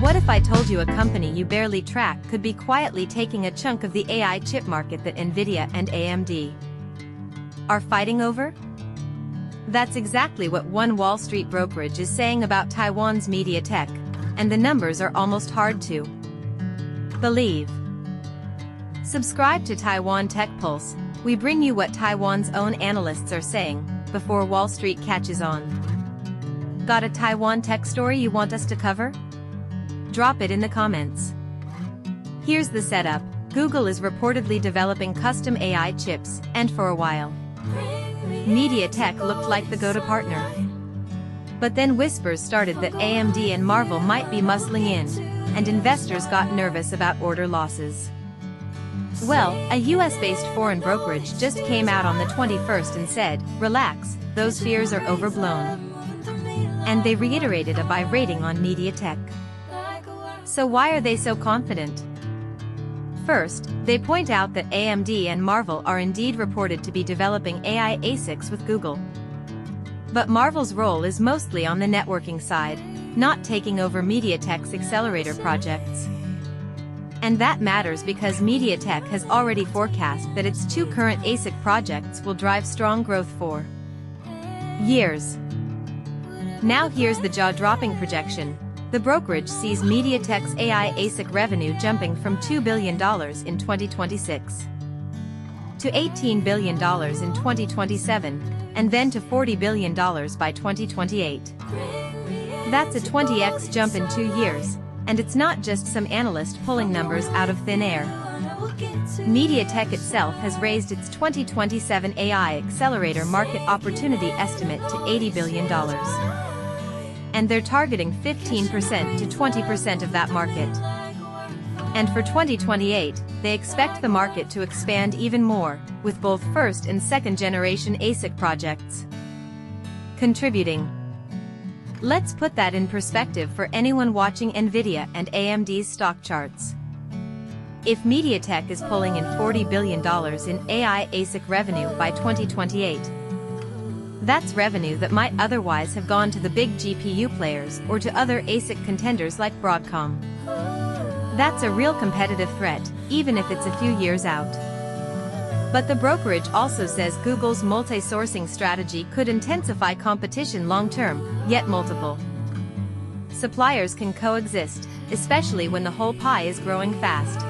What if I told you a company you barely track could be quietly taking a chunk of the AI chip market that NVIDIA and AMD are fighting over? That's exactly what one Wall Street brokerage is saying about Taiwan's MediaTek, and the numbers are almost hard to believe. Subscribe to Taiwan Tech Pulse. We bring you what Taiwan's own analysts are saying, before Wall Street catches on. Got a Taiwan tech story you want us to cover? Drop it in the comments. Here's the setup. Google is reportedly developing custom AI chips, and for a while, MediaTek looked like the go-to partner. But then whispers started that AMD and Marvell might be muscling in, and investors got nervous about order losses. Well, a US-based foreign brokerage just came out on the 21st and said, relax, those fears are overblown. And they reiterated a buy rating on MediaTek. So why are they so confident? First, they point out that AMD and Marvell are indeed reported to be developing AI ASICs with Google. But Marvell's role is mostly on the networking side, not taking over MediaTek's accelerator projects. And that matters because MediaTek has already forecast that its two current ASIC projects will drive strong growth for years. Now here's the jaw-dropping projection. The brokerage sees MediaTek's AI ASIC revenue jumping from $2 billion in 2026 to $18 billion in 2027, and then to $40 billion by 2028. That's a 20x jump in 2 years, and it's not just some analyst pulling numbers out of thin air. MediaTek itself has raised its 2027 AI accelerator market opportunity estimate to $80 billion. And they're targeting 15% to 20% of that market. And for 2028, they expect the market to expand even more, with both first and second generation ASIC projects contributing. Let's put that in perspective for anyone watching NVIDIA and AMD's stock charts. If MediaTek is pulling in $40 billion in AI ASIC revenue by 2028, that's revenue that might otherwise have gone to the big GPU players or to other ASIC contenders like Broadcom. That's a real competitive threat, even if it's a few years out. But the brokerage also says Google's multi-sourcing strategy could intensify competition long-term, yet multiple suppliers can coexist, especially when the whole pie is growing fast.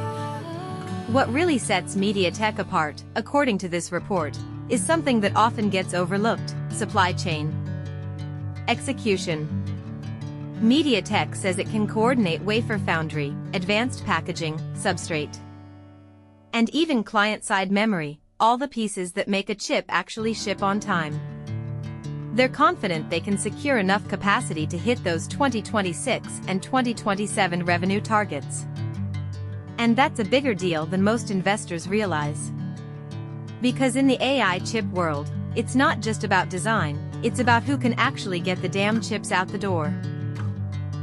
What really sets MediaTek apart, according to this report, is something that often gets overlooked: supply chain execution. MediaTek says it can coordinate wafer foundry, advanced packaging, substrate, and even client-side memory, all the pieces that make a chip actually ship on time. They're confident they can secure enough capacity to hit those 2026 and 2027 revenue targets. And that's a bigger deal than most investors realize. Because in the AI chip world, it's not just about design, it's about who can actually get the damn chips out the door.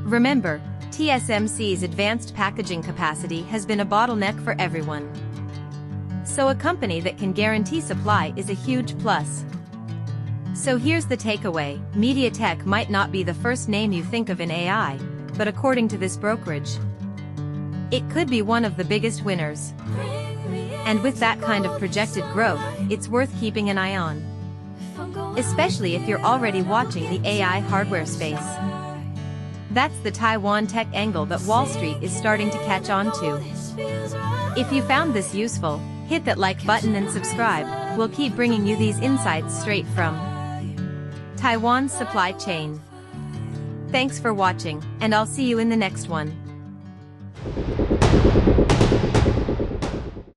Remember, TSMC's advanced packaging capacity has been a bottleneck for everyone. So a company that can guarantee supply is a huge plus. So here's the takeaway: MediaTek might not be the first name you think of in AI, but according to this brokerage, it could be one of the biggest winners. And with that kind of projected growth, it's worth keeping an eye on. Especially if you're already watching the AI hardware space. That's the Taiwan tech angle that Wall Street is starting to catch on to. If you found this useful, hit that like button and subscribe. We'll keep bringing you these insights straight from Taiwan's supply chain. Thanks for watching, and I'll see you in the next one.